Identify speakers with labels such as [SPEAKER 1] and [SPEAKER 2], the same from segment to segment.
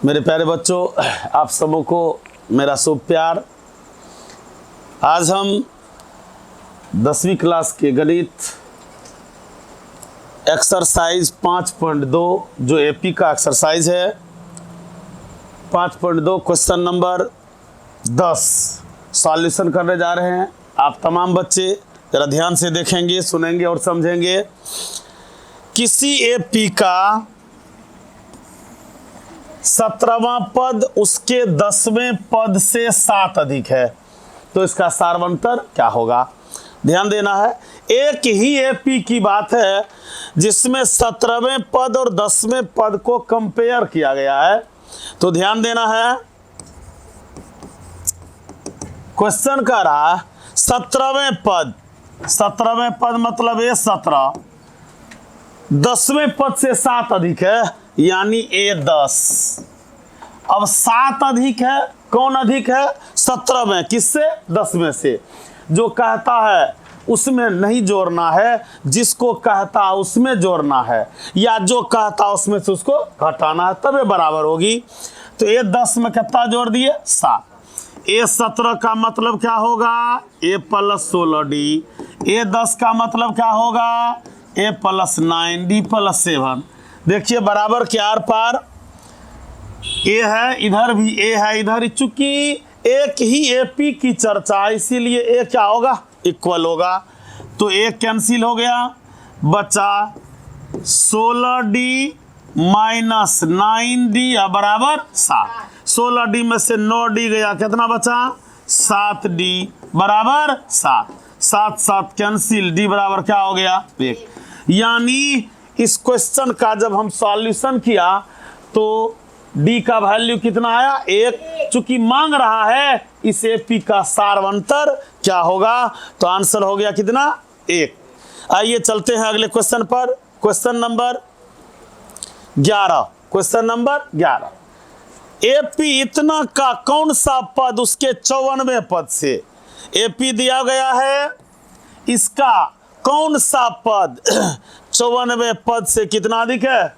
[SPEAKER 1] मेरे प्यारे बच्चों, आप सबों को मेरा शुभ प्यार। आज हम 10वीं क्लास के गणित एक्सरसाइज 5.2 जो एपी का एक्सरसाइज है 5.2 क्वेश्चन नंबर 10 सॉल्यूशन करने जा रहे हैं। आप तमाम बच्चे जरा ध्यान से देखेंगे, सुनेंगे और समझेंगे। किसी एपी का 17वां पद उसके 10वें पद से 7 अधिक है तो इसका सारवंतर क्या होगा? ध्यान देना है। एक ही एपी की बात है जिसमें 17वें पद और 10वें पद को कंपेयर किया गया है, तो ध्यान देना है। क्वेश्चन का रहा 17वें पद मतलब ये 17, 10वें पद से 7 अधिक है यानी ए 10। अब 7 अधिक है, कौन अधिक है? 17 में, किससे? 10 में से। जो कहता है उसमें नहीं जोड़ना है, जिसको कहता है उसमें जोड़ना है, या जो कहता है उसमें से उसको घटाना है, तब ये बराबर होगी। तो ए 10 में कितना जोड़ दिए? 7। ए 17 का मतलब क्या होगा? ए प्लस 16d। ए 10 का मतलब क्या होगा? ए प्लस 9d प्लस 7। देखिए बराबर के आर पार ए है, इधर भी ए है, इधर। चूंकि एक ही एपी की चर्चा है इसीलिए ए क्या होगा? इक्वल होगा। तो ए कैंसिल हो गया, बचा 16d माइनस 9d बराबर 7। 16d में से 9d गया, कितना बचा? 7d बराबर 7। 7 कैंसिल, d बराबर क्या हो गया? 1। यानी इस क्वेश्चन का जब हम सॉल्यूशन किया तो d का वैल्यू कितना आया? 1। चूंकि मांग रहा है इस एपी का सारवंतर क्या होगा, तो आंसर हो गया कितना? 1। आइए चलते हैं अगले क्वेश्चन पर। Question number 11। एपी इतना का कौन सा पद उसके 54वें पद से? एपी दिया गया है, इसका कौन सा पद 54वें पद से कितना अधिक है?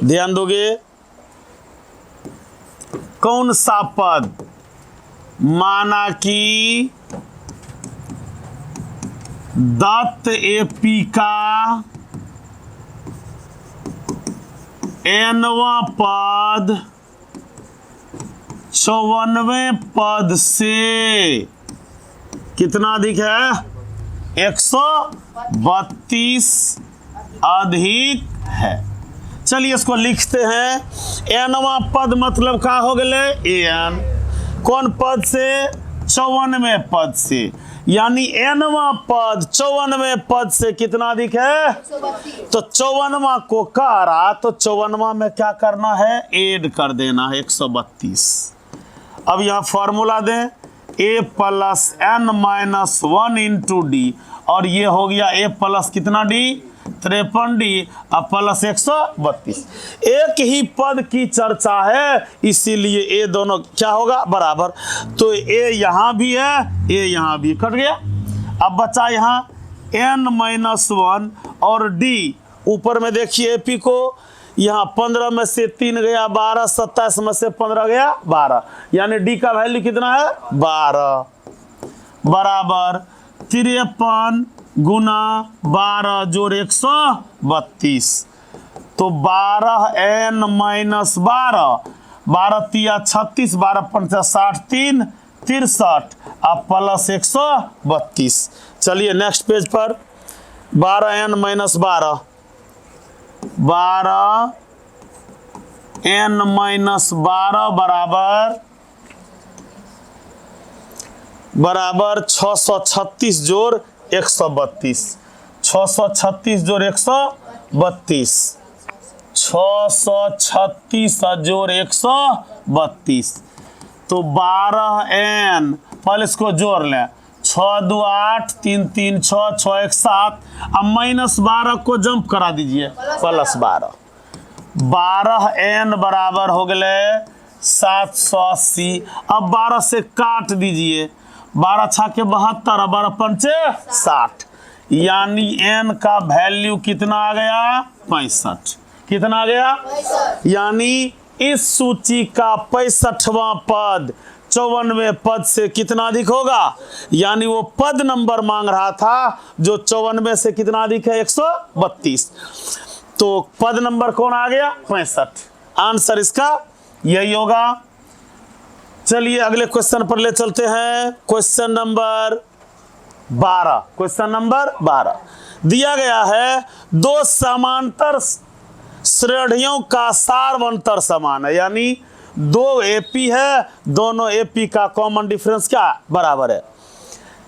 [SPEAKER 1] ध्यान दोगे, कौन सा पद? माना कि दत्त एपी का nवां पद 54वें पद से कितना अधिक है? 132 अधिक है। चलिए इसको लिखते हैं। nवां पद मतलब क्या हो गए? an। कौन पद से? 54वें पद से। यानी nवां पद 54वें पद से कितना अधिक है? तो 54वां को कह रहा, तो 54वां में क्या करना है? ऐड कर देना है 132। अब यहाँ फॉर्मूला दें, a plus n minus 1 into D, और ये हो गया a प्लस कितना d? 53d और प्लस 132। एक ही पद की चर्चा है इसीलिए ये दोनों क्या होगा? बराबर। तो ए यहाँ भी है, ए यहाँ भी, कट गया। अब बचा यहाँ n-1 और d। ऊपर में देखिए एपी को, यहाँ 15 में से 3 गया 12, 27 में से 15 गया 12, यानी d का वैल्यू कितना है? 12 बराबर 53 गुना 12 जोड़ 132। तो 12n माइनस 12, 12 तिया 36, 12 पंचा 60, 3 63 और प्लस 132। चलिए नेक्स्ट पेज पर। 12n माइनस 12, 12n माइनस 12 बराबर 636 जोड़ 132। 636 जोड़ 132, 636 जोड़ 132। तो 12n, पहले इसको जोड़ लें, 6 2 8, 3 3 6, 6 1 7। अब माइनस 12 को जंप करा दीजिए, प्लस 12। 12n बराबर हो गए 780। अब 12 से काट दीजिए, 12 छाके 72, 12 पंचे 60, यानी n का वैल्यू कितना आ गया? 65। कितना आ गया? यानी इस सूची का 65वां पद 54वें पद से कितना अधिक होगा, यानी वो पद नंबर मांग रहा था जो 54वें से कितना अधिक है, 132। तो पद नंबर कौन आ गया, 65। आंसर इसका यही होगा। चलिए अगले क्वेश्चन पर ले चलते हैं। Question number 12। क्वेश्चन नंबर 12 दिया गया है, दो समांतर श्रेणियों का सार्वंतर समान है, यानी दो एपी है, दोनों एपी का कॉमन डिफरेंस क्या बराबर है।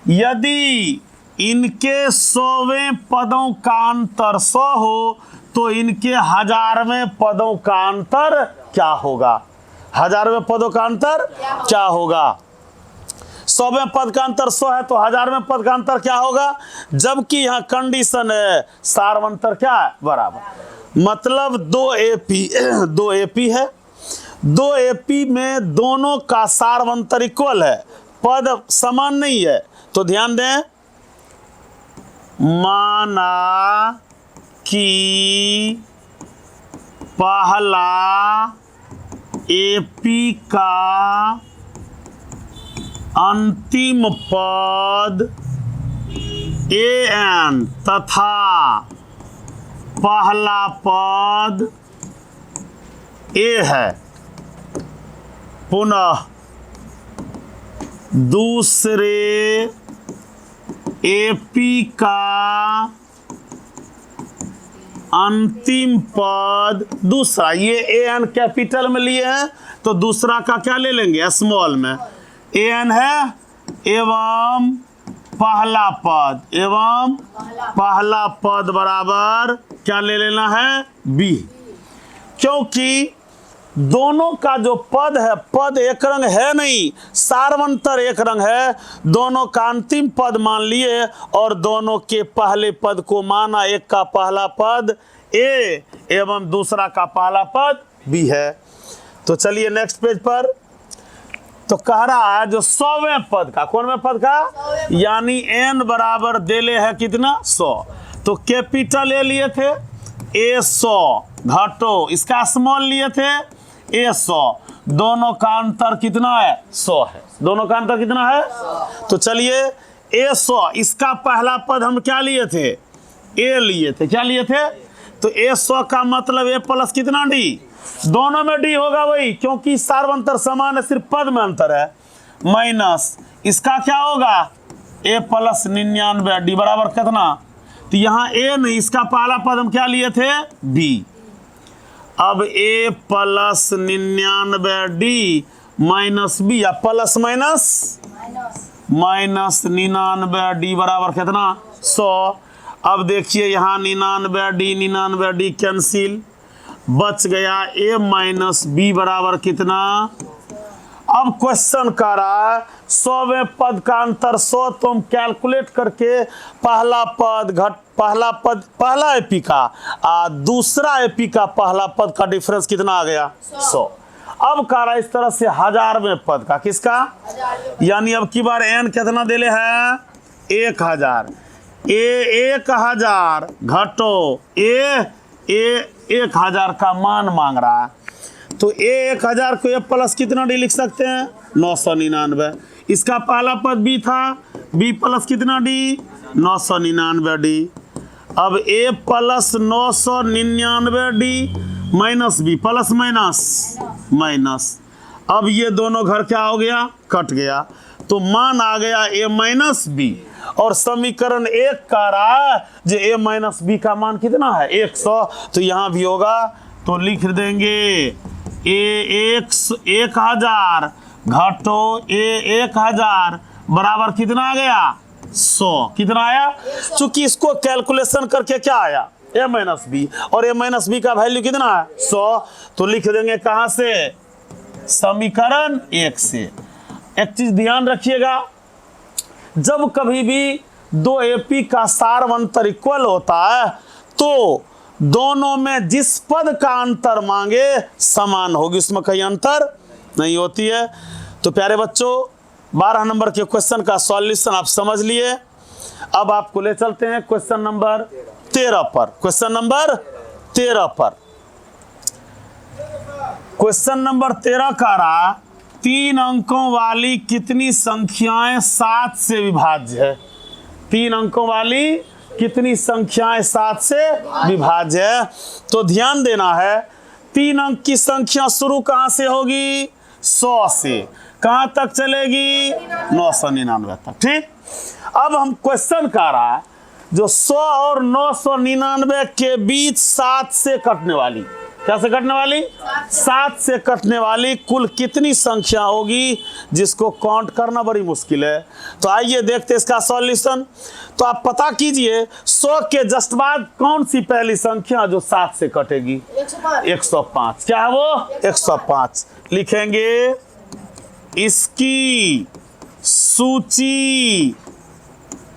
[SPEAKER 1] यदि इनके 100वें पदों का अंतर 100 हो तो इनके 1000वें पदों का अंतर क्या होगा। 1000वें पदों का अंतर क्या होगा। 100वें पद का अंतर 100 है तो 1000वें पद का अंतर क्या होगा, जबकि यहाँ कंडीशन है सार्वंतर क्या है, बराबर। मतलब दो एपी है, दो एपी में दोनों का सार्वंतर इक्वल है, पद समान नहीं है। तो ध्यान दें, माना कि पहला एपी का अंतिम पद an तथा पहला पद a है। पुनः दूसरे एपी का अंतिम पद दूसरा, ये an कैपिटल में लिए हैं तो दूसरा का क्या ले लेंगे, स्मॉल में। an है एवं पहला पद बराबर क्या ले लेना है, b। क्योंकि दोनों का जो पद है, पद एक रंग है नहीं, सार्वंतर एक रंग है। दोनों का अंतिम पद मान लिए और दोनों के पहले पद को माना, एक का पहला पद a एवं दूसरा का पहला पद b है। तो चलिए नेक्स्ट पेज पर। तो कह रहा है जो 100वें पद का, कौन में पद का, यानी n बराबर देले है कितना, 100। तो कैपिटल ए लिए थे a 100 घटो इसका स्मॉल लिए थे a 100, दोनों का अंतर कितना है, 100 है। दोनों का अंतर कितना है, तो चलिए a 100 इसका पहला पद हम क्या लिए थे, a लिए थे। क्या लिए थे, तो a 100 का मतलब a प्लस कितना d, दोनों में d होगा वही, क्योंकि सार्वंतर समान है, सिर्फ पद में अंतर है। माइनस इसका क्या होगा, a प्लस 99 d बराबर कितना, तो यहाँ a नहीं, इसका पहला पद हम क्या लिए थे, b। अब a plus 99 d minus b, या प्लस माइनस 99 d बराबर कितना, 100। अब देखिए यहाँ 99 d कैंसिल, बच गया a माइनस b बराबर कितना। अब क्वेश्चन कर रहा है 100वें पद का अंतर 100, तो हम कैलकुलेट करके पहला एपी का दूसरा एपी का पहला पद का डिफरेंस कितना आ गया, 100। अब कह रहा है इस तरह से 1000वें पद का, किसका, यानी अब की बार n कितना देले है, 1000। a 1000 घटो a 1000 का मान मांग रहा है, तो a 1000 को a प्लस कितना डी लिख सकते हैं, 999। इसका पहला पद b था, b प्लस कितना डी, 999 डी। अब a plus 999 D minus b plus minus. अब ये दोनों घर क्या हो गया, कट गया, तो मान आ गया a माइनस b। और समीकरण 1 का रहा जो a माइनस b का मान कितना है, 100। तो यहाँ भी होगा, तो लिख देंगे a 1000 घटो a 1000 बराबर कितना आ गया, 100। कितना आया, चूंकि इसको कैलकुलेशन करके क्या आया, a माइनस b, और a माइनस b का वैल्यू कितना है, 100। तो लिख देंगे कहाँ से, समीकरण 1 से। एक चीज ध्यान रखिएगा, जब कभी भी दो एपी का सार्वंतर इक्वल होता है तो दोनों में जिस पद का अंतर मांगे समान होगी, उसमें कहीं अंतर नहीं होती है। तो प्यारे बच्चों 12 नंबर के क्वेश्चन का सॉल्यूशन आप समझ लिए। अब आपको ले चलते हैं क्वेश्चन नंबर 13 पर। क्वेश्चन नंबर 13 पर क्वेश्चन नंबर 13 कह रहा 3 अंकों वाली कितनी संख्याएं 7 से विभाज्य है? 3 अंकों वाली कितनी संख्याएं 7 से विभाज्य है? तो ध्यान देना है, 3 अंक की संख्या शुरू कहां से होगी? 100 से। कहां तक चलेगी? 999 तक। ठीक, अब हम क्वेश्चन कर रहा है जो 100 और 999 के बीच 7 से कटने वाली, क्या से कटने वाली? 7 से कटने वाली कुल कितनी संख्या होगी, जिसको काउंट करना बड़ी मुश्किल है। तो आइए देखते इसका सॉल्यूशन। तो आप पता कीजिए 100 के जस्ट बाद कौन सी पहली संख्या जो 7 से कटेगी? 105। क्या है वो? 105। लिखेंगे इसकी सूची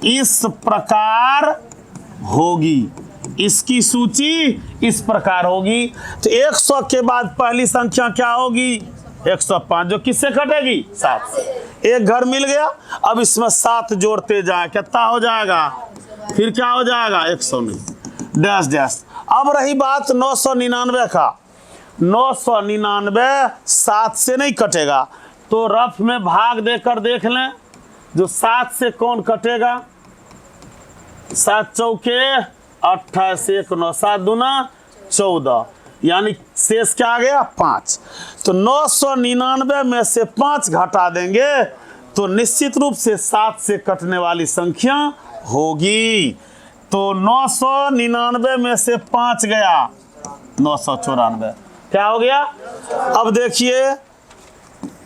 [SPEAKER 1] इस प्रकार होगी। इसकी सूची इस प्रकार होगी। तो 100 के बाद पहली संख्या क्या होगी? 105, जो किससे कटेगी? 7 से। एक घर मिल गया, अब इसमें 7 जोड़ते जाए, कितना हो जाएगा? फिर क्या हो जाएगा? 109 डैश डैश। अब रही बात 999 का। 999 7 से नहीं कटेगा, तो रफ में भाग देकर देख लें, जो 7 से कौन कटेगा? 7 चौके 28, 1 9, 7 दूना 14, यानी शेष क्या आ गया? 5। तो 999 में से 5 घटा देंगे तो निश्चित रूप से 7 से कटने वाली संख्या होगी। तो 999 में से 5 गया 994। क्या हो गया? अब देखिए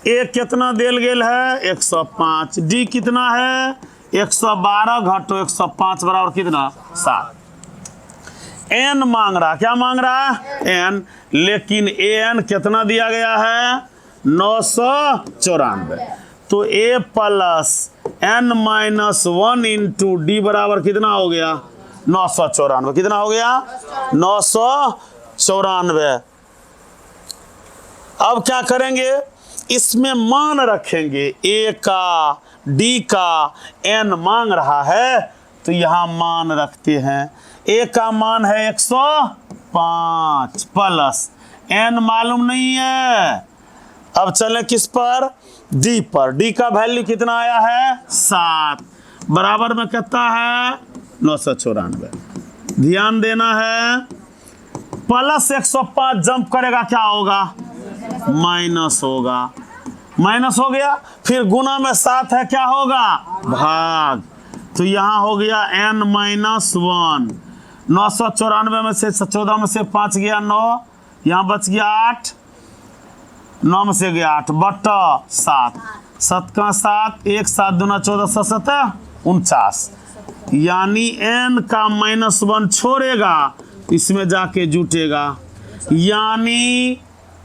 [SPEAKER 1] ए कितना देल गेल है? 105। डी कितना है? 112 घटो 105 बराबर कितना? 7। एन मांग रहा, क्या मांग रहा है? एन। लेकिन एन कितना दिया गया है? 994। तो A plus N minus 1 into D बराबर कितना हो गया? 994। कितना हो गया? 994। अब क्या करेंगे? इसमें मान रखेंगे, ए का, डी का, एन मांग रहा है तो यहां मान रखते हैं। ए का मान है 105 प्लस एन मालूम नहीं है। अब चले किस पर? डी पर। डी का वैल्यू कितना आया है? 7 बराबर में कितना है? 994। ध्यान देना है, प्लस 105 जंप करेगा क्या होगा? माइनस होगा। माइनस हो गया, फिर गुना में 7 है, क्या होगा? भाग। तो यहां हो गया n माइनस 1। 994 में से 14 में से 5 गया 9, यहां बच गया 8, 9 में से गया 8 बटा 7, 7 का 7, 1 7 दूना 14, 7 49। यानी n का -1 छोड़ेगा, इसमें जाके जुटेगा। यानी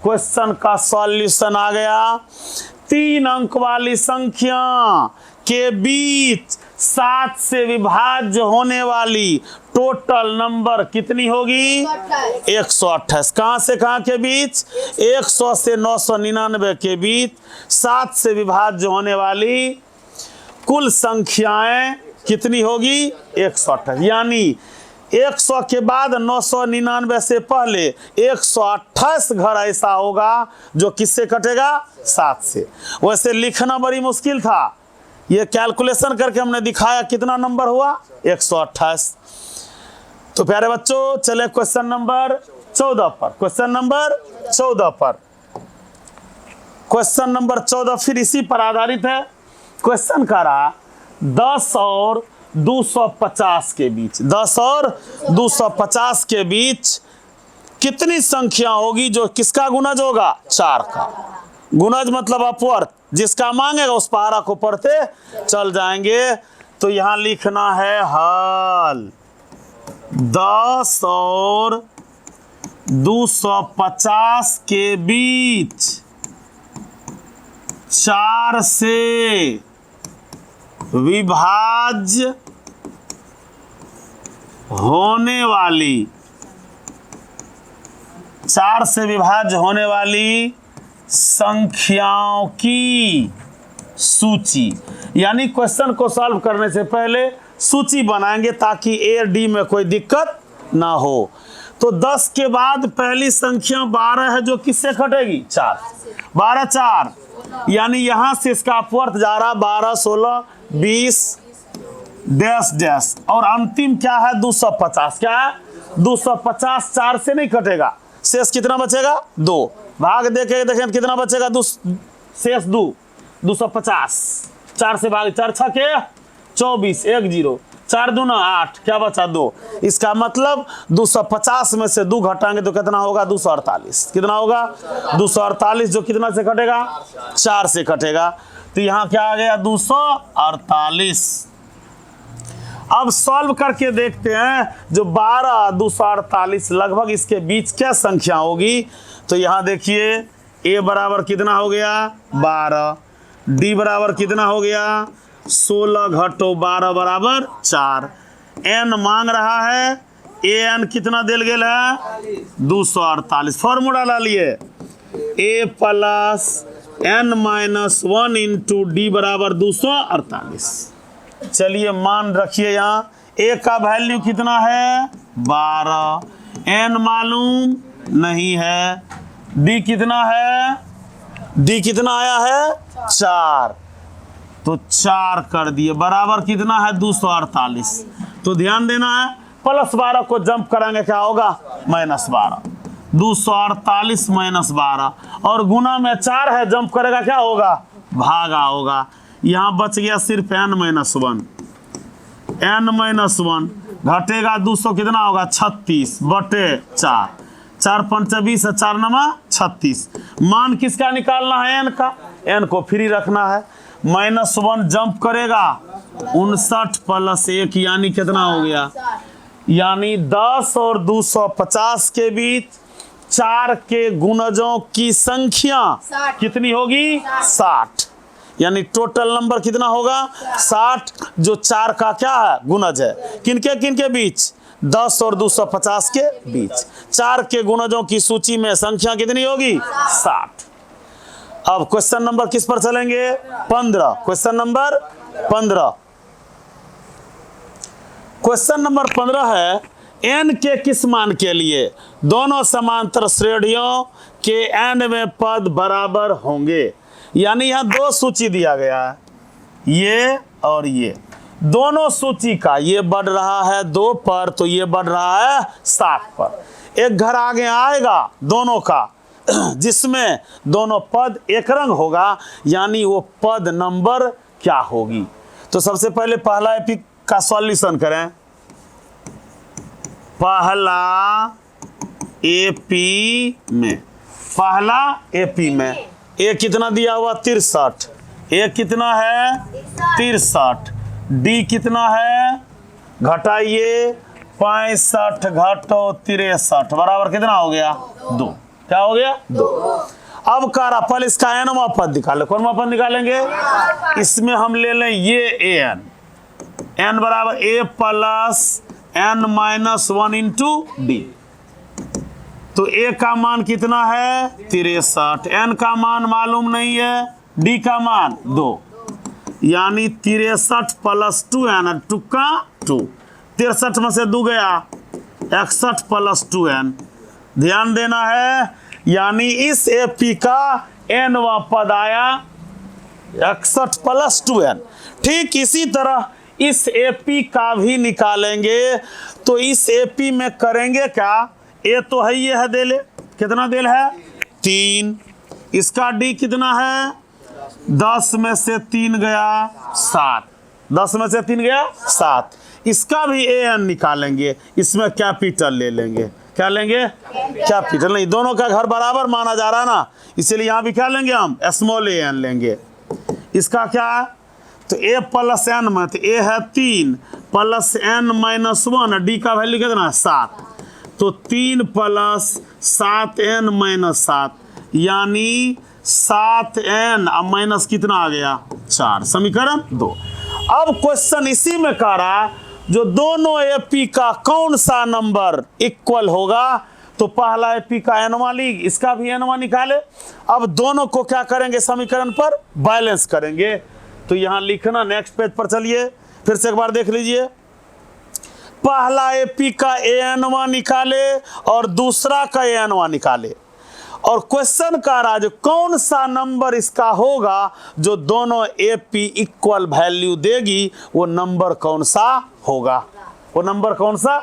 [SPEAKER 1] क्वेश्चन का सॉल्यूशन आ गया। 3 अंक वाली संख्या के बीच 7 से विभाज्य होने वाली टोटल नंबर कितनी होगी? 128। कहां से कहां के बीच? 100 से 999 के बीच 7 से विभाज्य होने वाली कुल संख्याएं कितनी होगी? 128। यानी 100 के बाद 999 से पहले 128 घर ऐसा होगा जो किससे कटेगा? 7 से। वैसे लिखना बड़ी मुश्किल था, ये कैलकुलेशन करके हमने दिखाया कितना नंबर हुआ? 128। तो प्यारे बच्चों चले क्वेश्चन नंबर 14 पर। क्वेश्चन नंबर 14 पर, क्वेश्चन नंबर 14 फिर इसी पर आधारित है। क्वेश्चन का रहा 10 और 250 के बीच, 10 और 250 के बीच कितनी संख्या होगी जो किसका गुणज होगा? 4 का। गुणज मतलब अपवर्त, जिसका मांगेगा उस पारा को पढ़ते चल जाएंगे। तो यहां लिखना है हल 10 और 250 के बीच 4 से विभाज्य होने वाली, 4 से विभाज्य होने वाली संख्याओं की सूची। यानी क्वेश्चन को सॉल्व करने से पहले सूची बनाएंगे ताकि ए डी में कोई दिक्कत ना हो। तो 10 के बाद पहली संख्या 12 है जो किससे कटेगी? 4। 12 4, यानी यहां से इसका अपवर्थ जा रहा 12 16 20 डैश डैश, और अंतिम क्या है? 250। क्या है? 250 4 से नहीं कटेगा, शेष कितना बचेगा? 2। भाग देके देखें कितना बचेगा? शेष 2 250, 4 से भाग, 4 6 के 24, 1 0, 4 दूना 8, क्या बचा? 2। इसका मतलब 250 में से 2 घटाएंगे तो कितना होगा? 248। कितना होगा? 248, जो कितना से कटेगा? 4 से कटेगा। तो यहाँ क्या आ गया? 248। अब सॉल्व करके देखते हैं, जो 12 248 लगभग इसके बीच क्या संख्या होगी? तो यहाँ देखिए a बराबर कितना हो गया? 12, d बराबर कितना हो गया? 16 घटो 12 बराबर 4। n मांग रहा है, an कितना दिल गेल है? 248। फॉर्मूला ला लिए, a plus n minus 1 into D बराबर 248। चलिए मान रखिए, यहाँ a का वैल्यू कितना है? 12, n मालूम नहीं है, d कितना है? d कितना आया है? 4, तो 4 कर दिए, बराबर कितना है? 248। तो ध्यान देना है, प्लस 12 को जंप कराएंगे क्या होगा? माइनस 12। 248 माइनस 12, और गुना में 4 है, जंप करेगा क्या होगा? भागा होगा। यहाँ बच गया सिर्फ n माइनस 1। n माइनस 1 घटेगा 200, कितना होगा? 36 बटे 4, 4 5 20, 4 9 36। मान किसका निकालना है? n का। n को फ्री रखना है। माइनस 1 जंप करेगा 59 प्लस 1, यानी कितना हो गया? यानी 10 और 250 के बीच 4 के गुणजों की संख्या कितनी होगी? 60। यानी टोटल नंबर कितना होगा? 60, जो 4 का क्या है? गुणज है। किनके बीच? 10 और 250 के बीच। 4 के गुणजों की सूची में संख्या कितनी होगी? 60। अब क्वेश्चन नंबर किस पर चलेंगे? 15। Question number 15। क्वेश्चन नंबर 15 है, n के किस मान के लिए दोनों समांतर श्रेणियों के n में पद बराबर होंगे? यानी यहां 2 सूची दिया गया है, ये और ये। दोनों सूची का ये बढ़ रहा है 2 पर, तो ये बढ़ रहा है 7 पर। एक घर आगे आएगा दोनों का, जिसमें दोनों पद एक रंग होगा, यानी वो पद नंबर क्या होगी? तो सबसे पहले पहला एपी का सॉल्यूशन करें। पहला एपी में, पहला एपी में ए कितना दिया हुआ? 63। ए कितना है? 63। डी कितना है? घटाइए 65 घटो 63 बराबर कितना हो गया? 2। क्या हो गया? 2। अब कह रहा पहले इसका एनवा पद निकाले। कौन पद निकालेंगे? इसमें हम ले लें ये एन बराबर A plus N minus 1 into D. तो ए का मान कितना है? 63। एन का मान मालूम नहीं है, डी का मान 2, यानी 63 प्लस 2 एन, 2 का 2। 63 में से 2 गया, 61 प्लस 2 एन। ध्यान देना है, यानी इस एपी का एन वा पद आया 61 प्लस 2 एन। ठीक इसी तरह इस एपी का भी निकालेंगे। तो इस एपी में करेंगे क्या? ए तो है, ये है देले, कितना देल है? 3। इसका डी कितना है? 10 में से 3 गया 7, 10 में से 3 गया 7। इसका भी ए एन निकालेंगे, इसमें कैपिटल ले लेंगे। क्या लेंगे? कैपिटल नहीं, दोनों का घर बराबर माना जा रहा है ना, इसीलिए यहाँ भी क्या लेंगे? हम स्मॉल ए एन लेंगे। इसका क्या है? तो ए प्लस एन में, तो ए है 3 प्लस एन माइनस 1, डी का वैल्यू कितना है? 7। तो 3 प्लस 7 एन माइनस 7, यानी 7 एन अब माइनस कितना आ गया? 4। समीकरण 2। अब क्वेश्चन इसी में कह रहा जो दोनों एपी का कौन सा नंबर इक्वल होगा? तो पहला एपी का एनवा ली, इसका भी एनवा निकाले। अब दोनों को क्या करेंगे? समीकरण पर बैलेंस करेंगे। तो यहां लिखना, नेक्स्ट पेज पर चलिए, फिर से एक बार देख लीजिए। पहला एपी का an1 निकाले और दूसरा का an1 निकाले, और क्वेश्चन का राज कौन सा नंबर इसका होगा जो दोनों एपी इक्वल वैल्यू देगी, वो नंबर कौन सा होगा, वो नंबर कौन सा।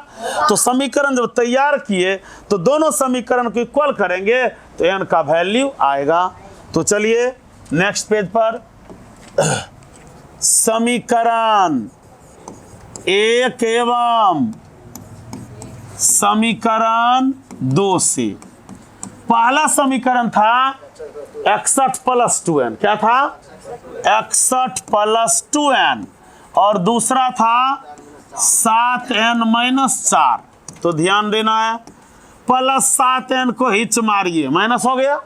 [SPEAKER 1] तो समीकरण जब तैयार किए तो दोनों समीकरण को इक्वल करेंगे तो n का वैल्यू आएगा। तो चलिए नेक्स्ट पेज पर, समीकरण 1 एवं समीकरण 2 से पहला समीकरण था 61 + 2n, क्या था 61 + 2n, और दूसरा था 7n - 4। तो ध्यान देना है, +7n को हिच मारिए, माइनस हो गया,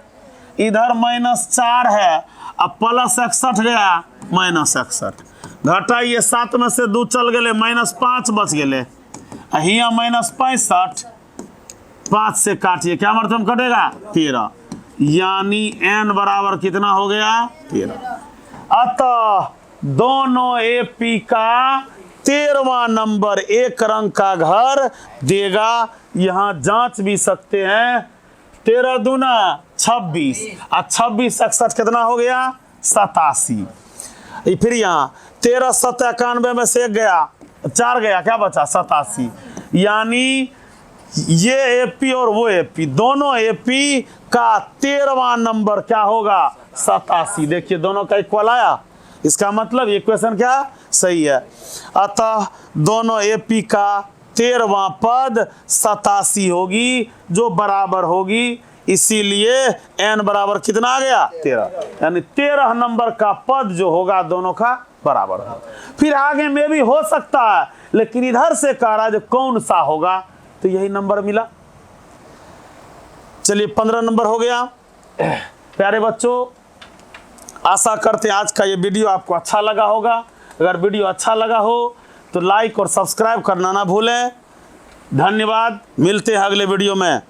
[SPEAKER 1] इधर -4 है, अब +61 गया -61, घटाइए 7 में से 2 चल गए, -5 बच गए, हिया -65, 5 से काटिए, क्या मतलब कटेगा 13, यानी n बराबर कितना हो गया 13। अतः दोनों एपी का 13वां नंबर एक रंग का घर देगा। यहां जांच भी सकते हैं, 13 दूना 26, और 26 61 कितना हो गया 87। फिर यहाँ 13 7 91 में से 1 गया, 4 गया, क्या बचा 87, यानी ये एपी और वो एपी, दोनों एपी का 13वां नंबर क्या होगा 87। देखिए दोनों का इक्वल आया, इसका मतलब ये क्वेश्चन क्या सही है। अतः दोनों एपी का 13वां पद 87 होगी, जो बराबर होगी, इसीलिए n बराबर कितना आ गया 13, यानी 13 नंबर का पद जो होगा दोनों का बराबर होगा। फिर आगे में भी हो सकता है, लेकिन इधर से कह रहा है जो कौन सा होगा, तो यही नंबर मिला। चलिए 15 नंबर हो गया। प्यारे बच्चों, आशा करते हैं आज का ये वीडियो आपको अच्छा लगा होगा। अगर वीडियो अच्छा लगा हो तो लाइक और सब्सक्राइब करना ना भूलें। धन्यवाद, मिलते हैं अगले वीडियो में।